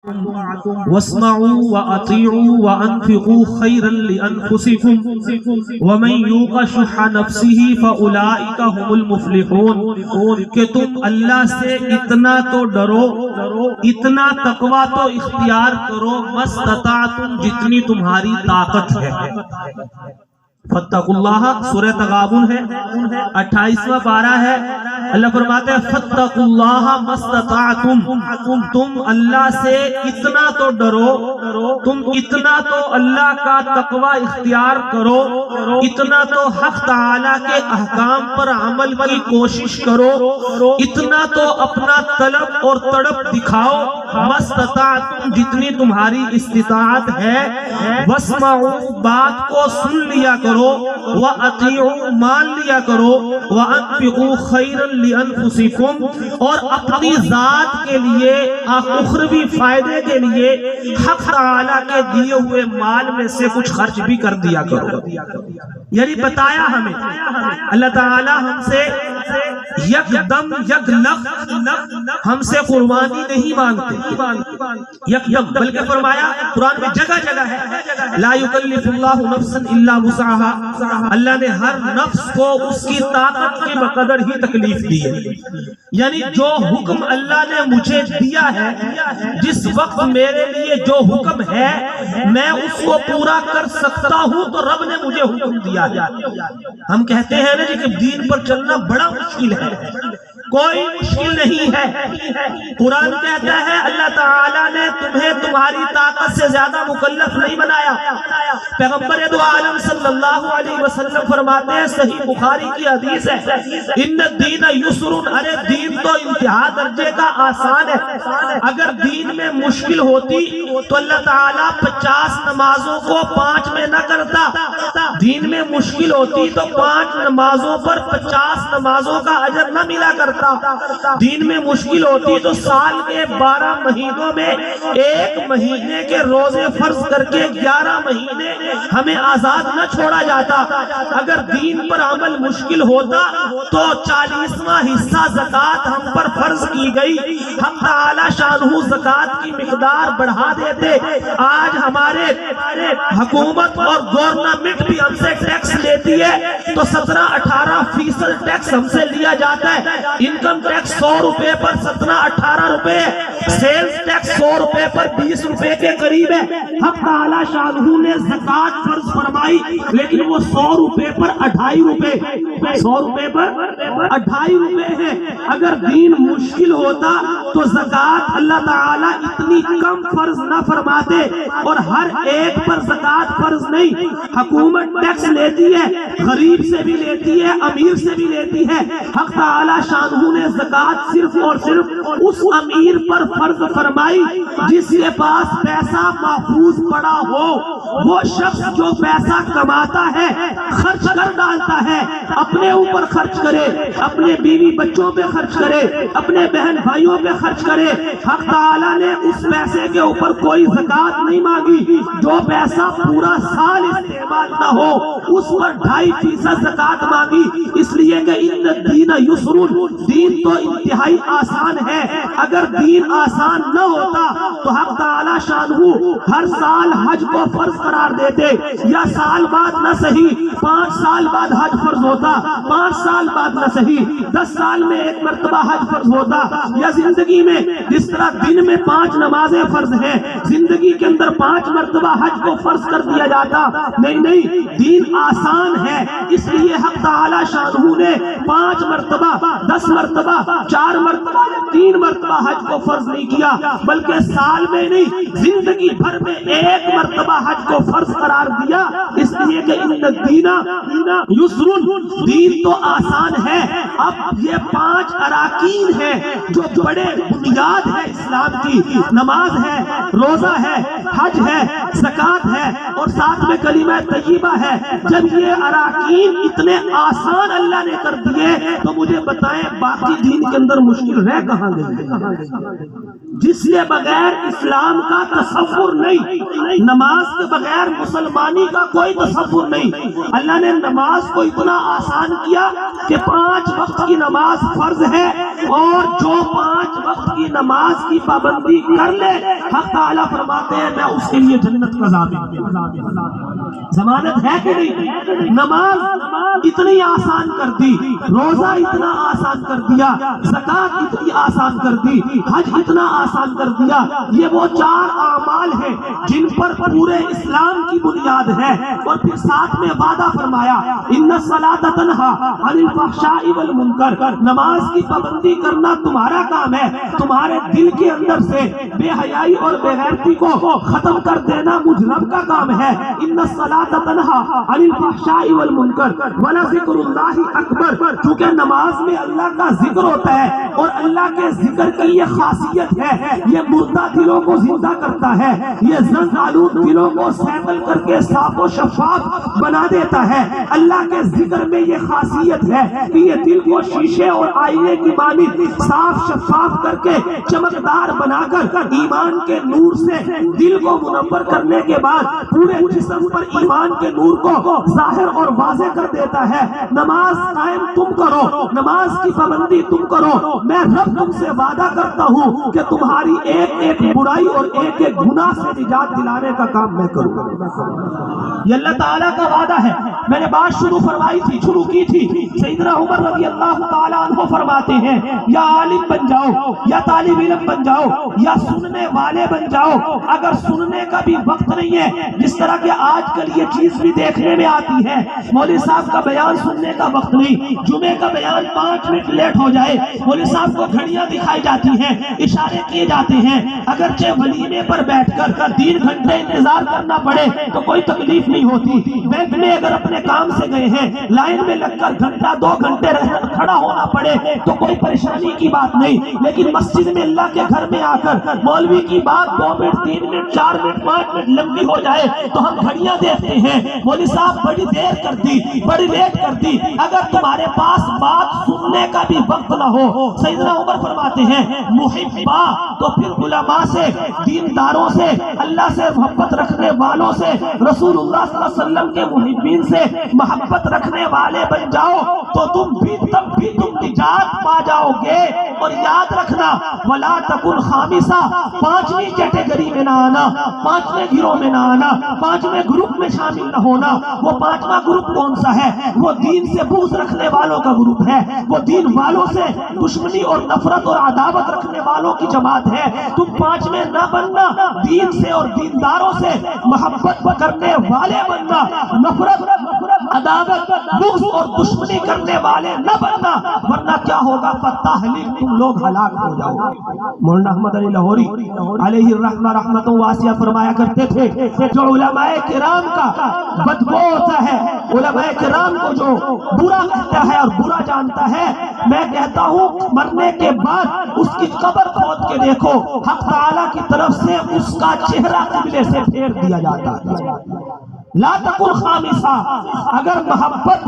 واسمعوا واطيعوا وانفقوا خيرا لانفسكم ومن يوق شح نفسه فاولئك هم المفلحون کہ تم اللہ سے اتنا تو ڈرو، اتنا تقوی تو اختیار کرو مستطعتم جتنی تمہاری طاقت ہے۔ فاتقوا اللہ سورہ تغابن ہے 28واں پارہ ہے۔ اللہ فرماتے ہیں فاتقوا اللہ مستطعتم، تم اللہ سے اتنا تو ڈرو، تم اتنا تو اللہ کا تقوی اختیار کرو، اتنا تو حق تعالی کے احکام پر عمل کی کوشش کرو، اتنا تو اپنا طلب اور تڑپ دکھاؤ مستطعتم جتنی تمہاری استطاعت ہے۔ واسمعوا بات کو سن لیا کرو، وَأَطِيعُوا مان لیا کرو، وَأَنفِقُوا خَيْرًا لِأَنفُسِكُمْ اور اپنی ذات کے لیے اخروی فائدے کے لیے حق تعالیٰ کے دیے ہوئے مال میں سے کچھ خرچ بھی کر دیا کرو۔ یعنی بتایا ہمیں اللہ تعالیٰ ہم سے یک دم یک لفظ ہم سے قربانی نہیں مانگتے یک دم، بلکہ فرمایا قرآن میں جگہ جگہ ہے لا یکلف اللہ نفسا الا وسعها، اللہ نے ہر نفس کو اس کی طاقت کے بقدر ہی تکلیف دی ہے۔ یعنی جو حکم اللہ نے مجھے دیا ہے، جس وقت میرے لیے جو حکم ہے میں اس کو پورا کر سکتا ہوں تو رب نے مجھے حکم دیا ہے۔ ہم کہتے ہیں نا کہ دین پر چلنا بڑا مشکل ہے، کوئی مشکل نہیں ہے۔ قرآن کہتا ہے اللہ تعالیٰ نے تمہیں تمہاری طاقت سے زیادہ مکلف نہیں بنایا۔ پیغمبر دو عالم صلی اللہ علیہ وسلم فرماتے ہیں، صحیح بخاری کی حدیث ہے، ان الدین یسر، ارے دین تو انتہا درجے کا آسان ہے۔ اگر دین میں مشکل ہوتی تو اللہ تعالیٰ 50 نمازوں کو 5 میں نہ کرتا، دین میں مشکل ہوتی تو 5 نمازوں پر 50 نمازوں کا اجر نہ ملا کرتا، دین میں مشکل ہوتی تو سال کے 12 مہینوں میں 1 مہینے کے روزے فرض کر کے 11 مہینے ہمیں آزاد نہ چھوڑا جاتا۔ اگر دین پر عمل مشکل ہوتا تو 40واں حصہ زکوٰۃ ہم پر فرض کی گئی، ہم تعالی شانہ زکوٰۃ کی مقدار بڑھا دیتے۔ آج ہمارے حکومت اور گورنمنٹ بھی ہم سے ٹیکس لیتی ہے تو 17-18% ٹیکس ہم سے لیا جاتا ہے۔ انکم ٹیکس 100 روپے پر 17-18 روپے، سیلز ٹیکس 100 روپے پر 20 روپے کے قریب ہے۔ حق تعالی شانہ نے زکوٰۃ فرض فرمائی لیکن وہ 100 روپے پر 2.5 روپے، 100 روپے پر 2.5 روپے ہے۔ اگر دین مشکل ہوتا تو زکوٰۃ اللہ تعالیٰ اتنی کم فرض نہ فرماتے، اور ہر ایک پر زکوٰۃ فرض نہیں، حکومت ٹیکس لیتی ہے، غریب سے بھی لیتی ہے، امیر سے بھی لیتی ہے۔ حق تعالی شانہ نے زکوٰۃ صرف اور صرف اس امیر پر فرض فرمائی جس کے پاس پیسہ محفوظ پڑا ہو۔ وہ شخص جو پیسہ کماتا ہے خرچ کر ڈالتا ہے، اپنے اوپر خرچ کرے، اپنے بیوی بچوں پہ خرچ کرے، اپنے بہن بھائیوں پہ خرچ کرے۔ حق تعالیٰ نے اس پیسے کے اوپر کوئی زکوٰۃ نہیں مانگی۔ جو پیسہ پورا سال استعمال نہ ہو اس پر 2.5% زکوٰۃ مانگی، اس لیے کہ ان الدین یسر، دین تو انتہائی آسان ہے۔ اگر دین آسان نہ ہوتا تو حق تعالی شانہ ہر سال حج کو فرض قرار دیتے، یا سال بعد نہ صحیح 5 سال بعد حج فرض ہوتا، 5 سال بعد نہ صحیح 10 سال میں 1 مرتبہ حج فرض ہوتا، یا زندگی میں جس طرح دن میں 5 نمازیں فرض ہیں زندگی کے اندر 5 مرتبہ حج کو فرض کر دیا جاتا۔ نہیں، دین آسان ہے، اس لیے حق تعالی شانہ نے 5 مرتبہ 10 مرتبہ 4 مرتبہ 3 مرتبہ حج کو فرض نہیں کیا، بلکہ سال میں نہیں زندگی بھر میں 1 مرتبہ حج کو فرض قرار دیا، اس لیے کہ ان الدین یسر، دین تو آسان ہے۔ اب یہ 5 اراکین ہیں جو بڑے بنیاد ہے اسلام کی، نماز ہے، روزہ ہے، حج ہے، زکوٰۃ ہے، اور ساتھ میں کلمہ طیبہ ہے۔ جب یہ اراکین اتنے آسان اللہ نے کر دیے تو مجھے بتائیں باقی دین کے اندر مشکل رہ کہاں گئی؟ جس کے بغیر اسلام کا تصور نہیں، نماز کے بغیر مسلمانی کا کوئی تصور نہیں۔ اللہ نے نماز کو اتنا آسان کیا کہ 5 وقت کی نماز فرض ہے، اور جو 5 وقت کی نماز کی پابندی کر لے حق تعالیٰ فرماتے ہیں میں اس کے لیے جنت کا ضمانت ہے کہ نہیں؟ نماز اتنی آسان کر دی، روزہ اتنا آسان کر دیا، زکوٰۃ اتنی آسان کر دی، حج اتنا آسان کر دیا۔ یہ وہ 4 اعمال ہیں جن پر پورے اسلام کی بنیاد ہے، اور پھر ساتھ میں وعدہ فرمایا ان الصلاۃ تنہی عن الفحشاء والمنکر، نماز کی پابندی کرنا تمہارا کام ہے، تمہارے دل کے اندر سے بے حیائی اور بے غیرتی کو ختم کر دینا مجھ رب کا کام ہے۔ ان الصلاۃ تنہی عن الفحشاء والمنکر ولذکر اللہ اکبر، کیونکہ نماز میں اللہ کا ذکر ہوتا ہے، اور اللہ کے ذکر کی یہ خاصیت ہے، یہ مردہ دلوں کو زندہ کرتا ہے، یہ زنگ آلود دلوں کو سیکل کر کے صاف و شفاف بنا دیتا ہے۔ اللہ کے ذکر میں یہ خاصیت ہے کہ یہ دل کو شیشے اور آئینے کی مانند صاف شفاف کر کے چمکدار بنا کر ایمان کے نور سے دل کو منور کرنے کے بعد پورے جسم پر ایمان کے نور کو ظاہر اور واضح کر دیتا ہے۔ نماز قائم تم کرو، نماز کی پابندی تم کرو، میں رب تم سے وعدہ کرتا ہوں کہ تمہاری ایک ایک برائی اور ایک ایک گناہ سے نجات دلانے کا کام میں کروں گا۔ یہ اللہ تعالیٰ کا وعدہ ہے۔ میں نے بات شروع کی تھی، سیدنا عمر رضی اللہ تعالیٰ عنہ فرماتے ہیں یا عالم بن جاؤ یا طالب علم بن جاؤ یا سننے والے بن جاؤ، اگر سننے کا بھی وقت نہیں ہے، جس طرح کہ آج کل یہ چیز بھی دیکھنے میں آتی ہے، مولوی صاحب کا بیان سننے کا وقت نہیں، جمعے کا بیان 5 منٹ لیٹ ہو جائے مولوی صاحب کو گھڑیاں دکھائی جاتی ہیں، اشارے کیے جاتے ہیں، اگرچہ ولیمے پر بیٹھ کر 3 گھنٹے انتظار کرنا پڑے تو کوئی تکلیف نہیں ہوتی، بینک میں اگر اپنے کام سے گئے ہیں لائن میں لگ کر 1-2 گھنٹے کھڑا ہونا پڑے تو کوئی پریشانی کی بات نہیں، لیکن مسجد میں اللہ کے گھر میں آ کر مولوی کی بات 2 منٹ 3 منٹ 4 منٹ 5 منٹ لمبی ہو جائے تو ہم گھڑیاں دیکھتے ہیں، مولوی صاحب بڑی دیر کر دی، بڑی لیٹ کر دی۔ اگر تمہارے پاس بات سننے کا بھی وقت نہ ہو، سیدنا عمر فرماتے ہیں محبا، تو پھر علماء سے، دینداروں سے، اللہ سے محبت رکھنے والوں سے، رسول اللہ صلی اللہ علیہ وسلم کے محبین سے محبت رکھنے والے بن جاؤ تو تم نجات پا جاؤ گے۔ اور یاد رکھنا ولا تکن خامسہ، 5ویں کیٹیگری میں نہ آنا، 5ویں گروہ میں نہ آنا، 5ویں گروپ میں شامل نہ ہونا۔ وہ 5واں گروپ کون سا ہے؟ وہ دین سے بغض رکھنے والوں کا گروپ ہے، وہ دین والوں سے دشمنی اور نفرت اور عداوت رکھنے والوں کی جماعت ہے۔ تم 5ویں نہ بننا، دین سے اور دینداروں سے محبت کرنے والے بننا، نفرت، عداوت، بغض اور دشمنی کرنے والے نہ بننا، ورنہ کیا ہوگا؟ فتحلیق، تم لوگ ہلاک ہو جاؤ۔ مولانا احمد علی لاہوری علیہ الرحمہ رحمت واسعہ فرمایا کرتے تھے جو علماء کرام کا بدبو ہوتا ہے، علماء کرام کو جو برا کہتا ہے اور برا جانتا ہے، میں کہتا ہوں مرنے کے بعد اس کی قبر کھود کے دیکھو، حق تعالیٰ کی طرف سے اس کا چہرہ قبلے سے پھیر دیا جاتا ہے۔ لا تکن خامسہ، اگر محبت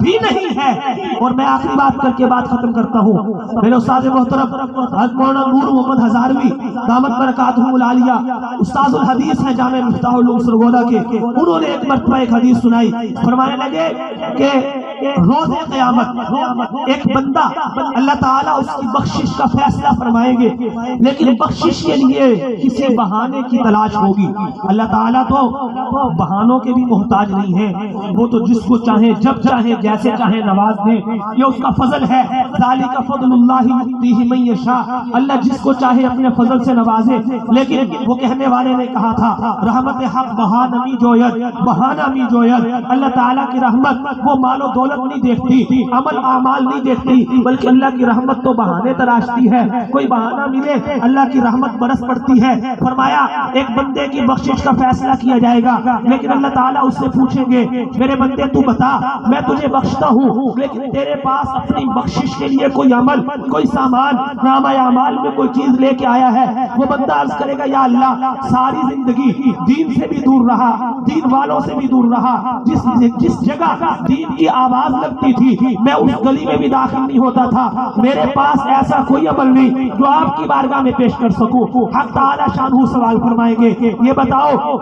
بھی نہیں ہے۔ اور میں آخری بات کر کے بات ختم کرتا ہوں، میرے استاد محترم حضرت مولانا نور محمد ہزاروی دامت برکاتہم العالیہ، استاد الحدیث ہیں جامع مفتاح العلوم سرگودا کے، انہوں نے ایک مرتبہ ایک حدیث سنائی، فرمانے لگے کہ روز قیامت ایک بندہ اللہ تعالیٰ اس کی بخشش کا فیصلہ فرمائیں گے، لیکن بخشش کے لیے کسی بہانے کی تلاش ہوگی۔ اللہ تعالیٰ تو بہانوں کے بھی محتاج نہیں ہے، وہ تو جس کو چاہے جب چاہے جیسے چاہے نواز دے، یہ اس کا فضل ہے۔ ذالک فضل اللہ یؤتیہ من یشاء، اللہ جس کو چاہے اپنے فضل سے نوازے۔ لیکن وہ کہنے والے نے کہا تھا رحمت حق بہانہ می جوید، بہانہ می جوید، اللہ تعالیٰ کی رحمت وہ مال و دولت نہیں دیکھتی، عمل اعمال نہیں دیکھتی، بلکہ اللہ کی رحمت تو بہانے تراشتی ہے، کوئی بہانہ ملے اللہ کی رحمت برس پڑتی ہے۔ فرمایا ایک بندے کی بخشش کا فیصلہ کیا جائے گا، لیکن اللہ تعالیٰ اس سے پوچھیں گے میرے بندے تو بتا، میں تجھے بخشتا ہوں، لیکن تیرے پاس اپنی بخشش کے لیے کوئی عمل، کوئی سامان، نامہ اعمال میں کوئی چیز لے کے آیا ہے؟ وہ بندہ عرض کرے گا یا اللہ ساری زندگی دین سے بھی دور رہا، دین والوں سے بھی دور رہا، جس جگہ دین کی آواز نماز لگتی تھی میں اس گلی میں بھی داخل نہیں ہوتا تھا. میرے پاس ایسا کوئی عمل نہیں جو آپ کی بارگاہ میں پیش کر سکوں. حق تعالی شانہ سوال فرمائیں گے یہ بتاؤ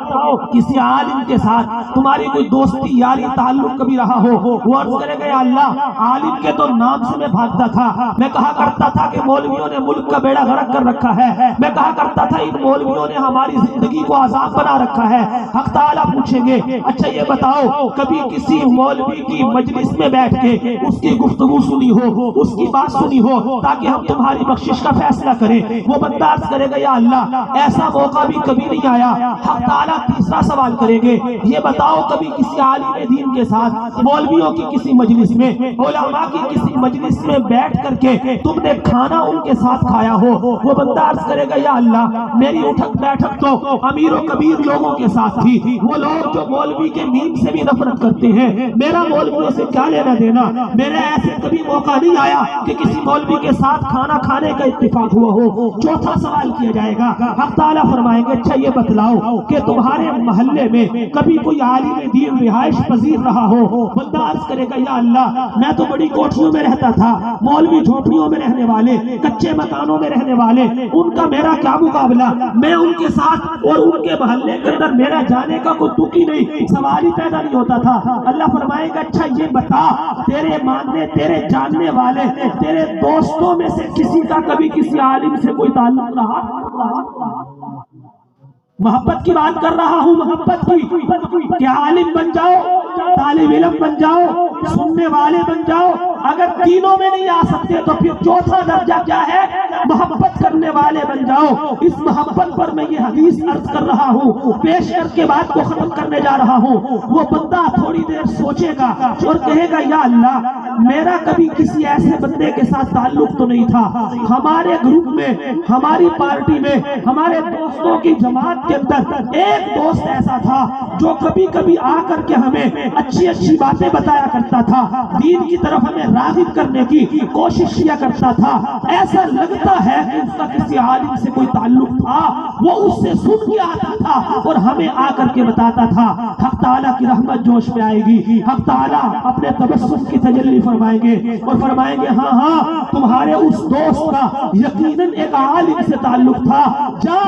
کسی عالم کے ساتھ تمہاری کوئی دوستی یاری تعلق کبھی رہا ہو؟ وہ عرض کرے گا یا اللہ عالم کے تو نام سے میں بھاگتا تھا. میں کہا کرتا تھا کہ مولویوں نے ملک کا بیڑا غرق کر رکھا ہے. میں کہا کرتا تھا ان مولویوں نے ہماری زندگی کو عذاب بنا رکھا ہے. حق تعالیٰ پوچھیں گے اچھا یہ بتاؤ کبھی کسی مولوی کی مجلس میں بیٹھ کے اس کی گفتگو سنی ہو, اس کی بات سنی ہو تاکہ ہم تمہاری بخشش کا فیصلہ کریں؟ وہ بندہ عرض کرے گا یا اللہ ایسا موقع بھی کبھی نہیں آیا. حق تعالیٰ تیسرا سوال کریں گے یہ بتاؤ کبھی کسی عالم دین کے ساتھ مولویوں کی کسی مجلس میں علماء کی کسی مجلس میں بیٹھ کر کے تم نے کھانا ان کے ساتھ کھایا ہو؟ وہ بندہ عرض کرے گا یا اللہ میری اٹھک بیٹھک تو امیر و کبیر لوگوں کے ساتھ تھی, وہ لوگ جو مولوی کے میم سے بھی نفرت کرتے ہیں. میرا مولویوں سے کیا لینا دینا؟ میرے ایسے کبھی موقع نہیں آیا کہ کسی مولوی کے ساتھ کھانا کھانے کا اتفاق ہوا ہو. چوتھا سوال کیا جائے گا. حق تعالیٰ فرمائیں گے اچھا یہ بتلاؤ کہ تمہارے محلے میں کبھی کوئی عالم دین رہائش پذیر رہا ہو؟ بندہ عرض کرے گا یا اللہ میں تو بڑی کوٹھیوں میں رہتا تھا, مولوی جھونپڑیوں میں رہنے والے, کچے مکانوں میں رہنے والے, ان کا میرا کیا مقابلہ؟ میں ان کے ساتھ اور ان کے محلے کے اندر میرا جانے کا کوئی تک ہی نہیں, سوال ہی پیدا نہیں ہوتا تھا. اللہ فرمائے گا اچھا یہ بتا تیرے ماننے تیرے جاننے والے تیرے دوستوں میں سے کسی کا کبھی کسی عالم سے کوئی تعلق رہا؟ محبت کی بات کر رہا ہوں, محبت کی کہ عالم بن جاؤ, طالب علم بن جاؤ, سننے والے بن جاؤ. اگر تینوں میں نہیں آ سکتے تو پھر چوتھا درجہ کیا ہے؟ محبت کرنے والے بن جاؤ. اس محبت پر میں یہ حدیث عرض کر رہا ہوں, پیش کر کے بات کو ختم کرنے جا رہا ہوں. وہ بندہ تھوڑی دیر سوچے گا اور کہے گا یا اللہ میرا کبھی کسی ایسے بندے کے ساتھ تعلق تو نہیں تھا. ہمارے گروپ میں, ہماری پارٹی میں, ہمارے دوستوں کی جماعت کے اندر ایک دوست ایسا تھا جو کبھی کبھی آ کر کے ہمیں اچھی اچھی باتیں بتایا کرتا تھا, دین کی طرف ہمیں راغب کرنے کی کوشش کیا کرتا تھا. ایسا لگتا ہے کہ اس کا کسی عالم سے کوئی تعلق تھا, وہ اس سے سن کے آتا تھا اور ہمیں آ کر کے بتاتا تھا. حق تعالیٰ کی رحمت جوش میں آئے گی. حق تعالیٰ اپنے تبسم کی تجلی فرمائیں گے اور فرمائیں گے ہاں ہاں تمہارے اس دوست کا یقیناً ایک عالم سے تعلق تھا. جا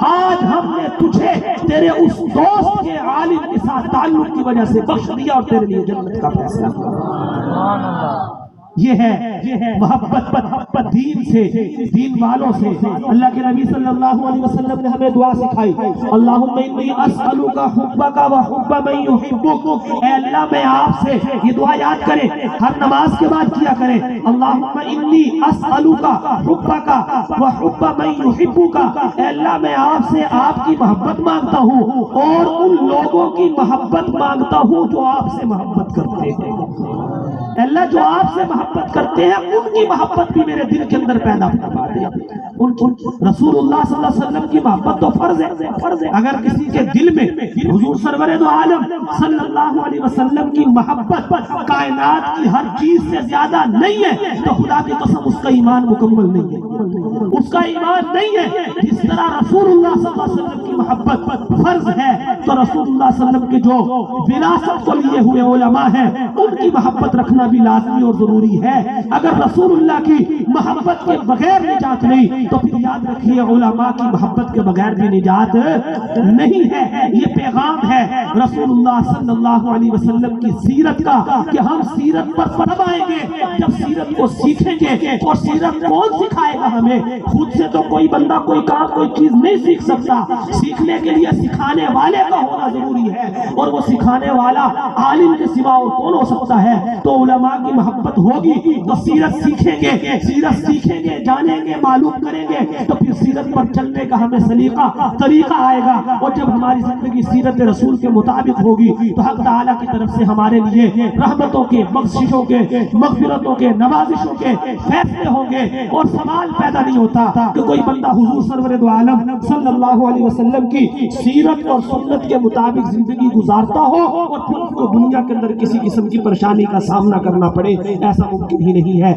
آج ہم نے تجھے تیرے اس دوست کے عالم کے ساتھ تعلق کی وجہ سے بخش دیا اور تیرے لیے جنت کا فیصلہ کیا. یہ ہے محبت دین سے, دین والوں سے. اللہ کے نبی صلی اللہ علیہ وسلم نے ہمیں دعا سکھائی, اللہم انی اسألک حبک و حب من یحبک. اے اللہ میں آپ سے, یہ دعا یاد کریں ہر نماز کے بعد کیا کریں, اللہم انی اسألک حبک و حب من یحبک. اے اللہ میں آپ سے آپ کی محبت مانگتا ہوں اور ان لوگوں کی محبت مانگتا ہوں جو آپ سے محبت کرتے ہیں. اللہ جو آپ سے محبت کرتے ہیں ان کی محبت بھی میرے دل کے اندر پیدا فرما دے. رسول اللہ صلی اللہ علیہ وسلم کی محبت تو فرض ہے. اگر کسی کے دل میں حضور سرور دو عالم صلی اللہ علیہ وسلم کی محبت کائنات کی ہر چیز سے زیادہ نہیں ہے تو خدا کی قسم اس کا ایمان مکمل نہیں ہے, اس کا ایمان نہیں ہے. جس طرح رسول اللہ صلی اللہ علیہ وسلم کی محبت فرض ہے تو رسول اللہ صلی اللہ علیہ وسلم کے جو وراثت کو لیے ہوئے علماء ہیں ان کی محبت رکھنا بھی لازمی اور ضروری ہے. اگر رسول اللہ کی محبت کے بغیر نجات نہیں تو پھر یاد رکھیے علماء کی محبت کے بغیر بھی نجات نہیں ہے. یہ پیغام ہے رسول اللہ صلی اللہ علیہ وسلم کی سیرت کا کہ ہم سیرت پر قدم آئیں گے جب سیرت کو سیکھیں گے. اور سیرت کون سکھائے گا ہمیں؟ خود سے تو کوئی بندہ کوئی کام کوئی چیز نہیں سیکھ سکتا. سیکھنے کے لیے سکھانے والے کا ہونا ضروری ہے, اور وہ سکھانے والا عالم کے سوا اور کون ہو سکتا ہے؟ تو علماء کی محبت ہوگی تو سیرت سیکھیں گے, جانیں گے, معلوم کریں گے, تو پھر سیرت پر چلنے کا ہمیں طریقہ آئے گا. اور جب ہماری زندگی سیرت رسول کے مطابق ہوگی تو حق تعالیٰ کی طرف سے ہمارے لیے رحمتوں کے, بخششوں کے, مغفرتوں کے, نوازشوں کے فیصلے ہوں گے. اور سوال پیدا نہیں ہوتا کہ کوئی بندہ حضور سرور دو عالم صلی اللہ علیہ وسلم کی سیرت اور سنت کے مطابق زندگی گزارتا ہو اور پھر اس کو دنیا کے اندر کسی قسم کی پریشانی کا سامنا کرنا پڑے. ایسا ممکن ہی نہیں ہے.